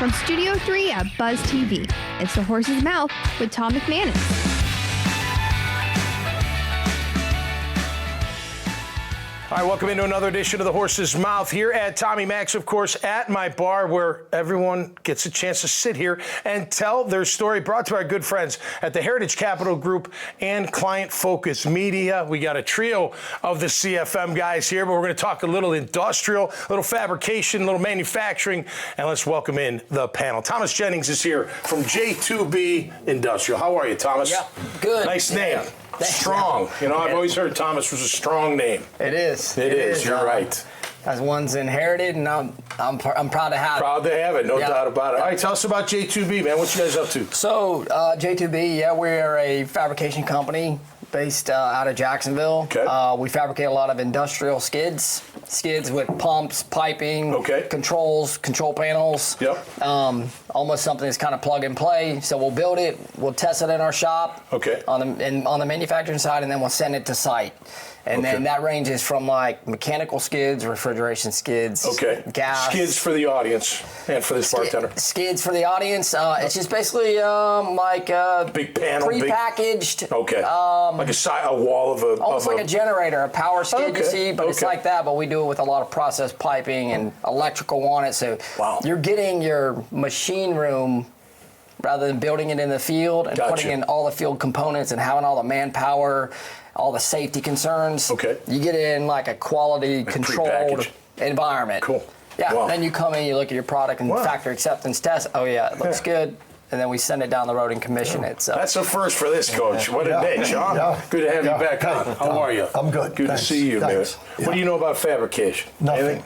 From Studio 3 at Buzz TV, it's The Horse's Mouth with Tom McManus. All right, welcome into another edition of The Horse's Mouth here at Tommy Mac's, of course, at my bar where everyone gets a chance to sit here and tell their story, brought to our good friends at the Heritage Capital Group and Client Focus Media. We got a trio of the CFM guys here, but we're going to talk a little industrial, a little fabrication, a little manufacturing, and let's welcome in the panel. Thomas Jennings is here from J2B Industrial. How are you, Thomas? Yeah, good. Nice name. Strong. You know, I've always heard Thomas was a strong name. It is. It is. You're right. As one's inherited, and I'm proud to have it. Proud to have it, no doubt about it. All right, tell us about J2B, man. What you guys up to? So, J2B, we're a fabrication company based out of Jacksonville. Okay. We fabricate a lot of industrial skids with pumps, piping, controls, control panels. Yep. Almost something that's kind of plug and play. So we'll build it, we'll test it in our shop. Okay. On the manufacturing side, and then we'll send it to site. And then that ranges from like mechanical skids, refrigeration skids, gas. Skids for the audience and for this bartender. Skids for the audience. It's just basically like big panel, prepackaged. Like a wall of a. Almost like a generator, a power skid you see, but it's like that. But we do it with a lot of process piping and electrical on it. So you're getting your machine room, rather than building it in the field and putting in all the field components and having all the manpower, all the safety concerns. You get it in like a quality controlled environment. Cool. Yeah. Wow. Then you come in, you look at your product and factory acceptance test. Oh yeah, it looks good. And then we send it down the road and commission it. So that's a first for this coach. What a niche, huh? Yeah. Good to have you back on. How are you? I'm good. Good to see you, man. What do you know about fabrication? Nothing.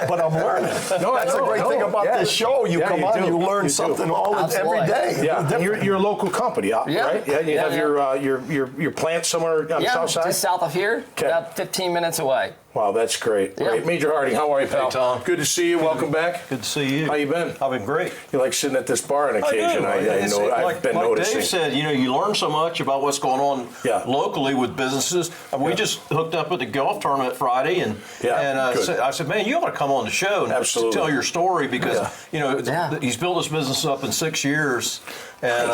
But I'm learning. That's the great thing about this show. You come on, you learn something every day. Yeah, and you're a local company, right? Yeah, you have your plant somewhere on the south side? Just south of here, about 15 minutes away. Wow, that's great. Great. Major Harding, how are you, pal? Hey, Tom. Good to see you. Welcome back. Good to see you. How you been? I've been great. You like sitting at this bar on occasion? I know. I've been noticing. Dave said, you learn so much about what's going on locally with businesses. We just hooked up at the golf tournament Friday, and I said, man, you ought to come on the show and tell your story because he's built his business up in 6 years. And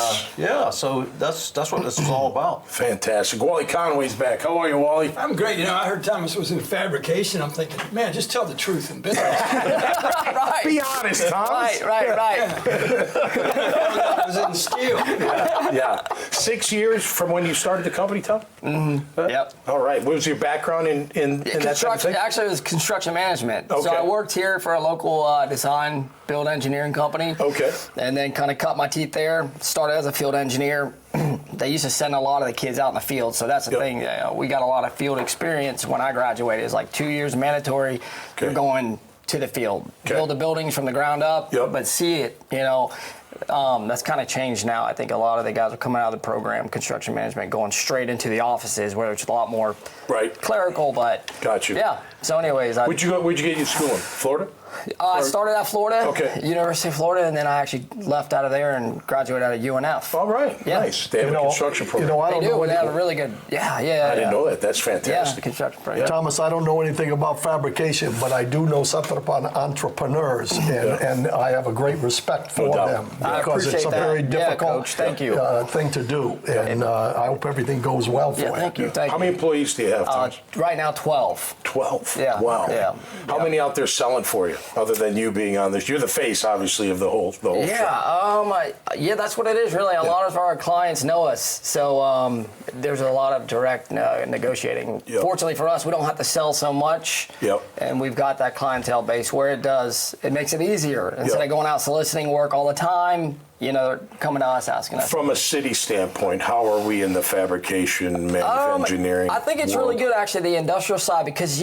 so that's what this is all about. Fantastic. Wally Conway's back. How are you, Wally? I'm great. I heard Thomas was in fabrication. I'm thinking, man, just tell the truth in business. Right. Be honest, Thomas. Right. I was in steel. Yeah. 6 years from when you started the company, Tom? Mm-hmm. Yep. All right. What was your background in that type of thing? Actually, it was construction management. So I worked here for a local design build engineering company. And then kind of cut my teeth there. Started as a field engineer. They used to send a lot of the kids out in the field, so that's the thing. We got a lot of field experience when I graduated. It's like 2 years mandatory. You're going to the field, build the buildings from the ground up, but see it. That's kind of changed now. I think a lot of the guys are coming out of the program, construction management, going straight into the offices, where it's a lot more clerical. But got you. Yeah. So, anyways, where'd you get your schooling? Florida? I started at Florida, University of Florida, and then I actually left out of there and graduated out of UNF. All right, nice. They have a construction program. They have a really good, I didn't know that. That's fantastic. Yeah, construction program. Thomas, I don't know anything about fabrication, but I do know something about entrepreneurs, and I have a great respect for them because it's a very difficult thing to do, and I hope everything goes well for you. Thank you. How many employees do you have, Thomas? Right now, 12. 12? Yeah. Wow. Yeah. How many out there selling for you, other than you being on this? You're the face, obviously, of the whole show. That's what it is, really. A lot of our clients know us, so there's a lot of direct negotiating. Fortunately for us, we don't have to sell so much, and we've got that clientele base where it makes it easier. Instead of going out soliciting work all the time, they're coming to us asking us. From a city standpoint, how are we in the fabrication, engineering I think it's world? really good, actually, the industrial side, because,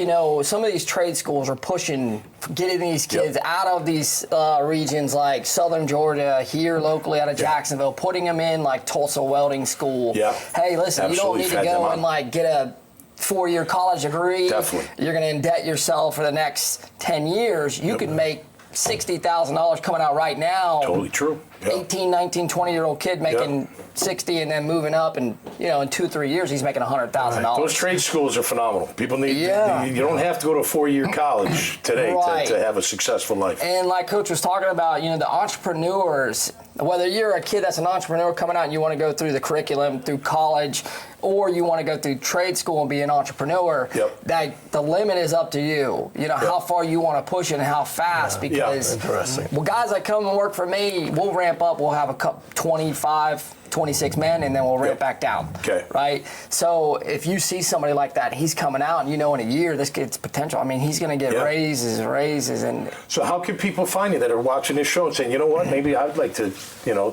some of these trade schools are pushing, getting these kids out of these regions like southern Georgia, here locally out of Jacksonville, putting them in like Tulsa Welding School. Hey, listen, you don't need to go and get a 4-year college degree. Definitely. You're going to indebt yourself for the next 10 years. You could make $60,000 coming out right now. Totally true. 18, 19, 20-year-old kid making 60 and then moving up, and in 2-3 years he's making $100,000. Those trade schools are phenomenal. People need. You don't have to go to a 4-year college today to have a successful life. And like Coach was talking about, the entrepreneurs. Whether you're a kid that's an entrepreneur coming out and you want to go through the curriculum through college, or you want to go through trade school and be an entrepreneur, that the limit is up to you. How far you want to push it and how fast. Because guys that come and work for me, we'll ramp up. We'll have a 26 men, and then we'll ramp back down. Okay. Right? So if you see somebody like that, he's coming out, and in a year, this kid's potential. I mean, he's going to get raises. And so how can people find you that are watching this show and saying, you know what, maybe I'd like to,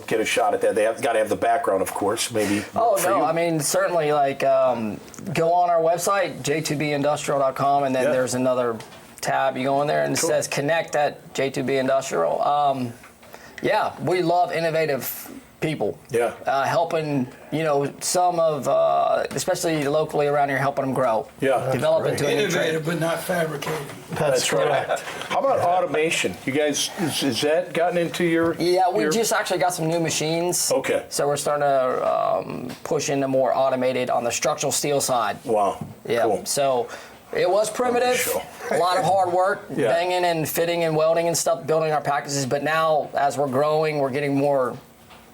get a shot at that? They got to have the background, of course, maybe. I mean, certainly, go on our website, j2bindustrial.com, and then there's another tab. You go in there and it says connect at J2B Industrial. We love innovative people. Helping, some of, especially locally around here, helping them grow. Develop into a new trade. Innovative, but not fabricated. That's correct. How about automation? You guys, is that gotten into your? We just actually got some new machines. Okay. So we're starting to push into more automated on the structural steel side. Wow. Yeah. Cool. So it was primitive, a lot of hard work, banging and fitting and welding and stuff, building our packages. But now, as we're growing, we're getting more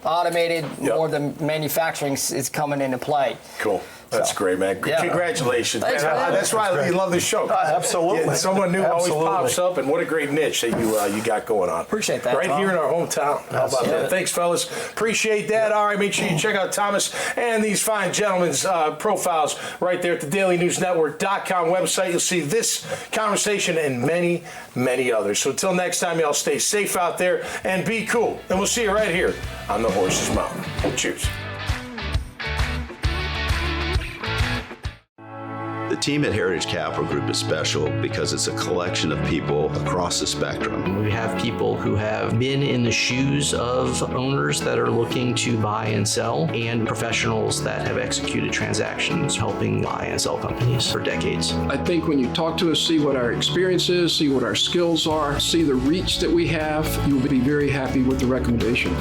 automated, more of the manufacturing is coming into play. Cool. That's great, man. Congratulations. Thanks, man. That's why you love this show. Absolutely. Someone new always pops up, and what a great niche that you got going on. Appreciate that, Right here in our hometown. How about that? Thanks, fellas. Appreciate that. All right, make sure you check out Thomas and these fine gentlemen's profiles right there at the dailynewsnetwork.com website. You'll see this conversation and many, many others. So until next time, y'all stay safe out there and be cool. And we'll see you right here on The Horse's Mouth. Cheers. The team at Heritage Capital Group is special because it's a collection of people across the spectrum. We have people who have been in the shoes of owners that are looking to buy and sell, and professionals that have executed transactions helping buy and sell companies for decades. I think when you talk to us, see what our experience is, see what our skills are, see the reach that we have, you'll be very happy with the recommendation.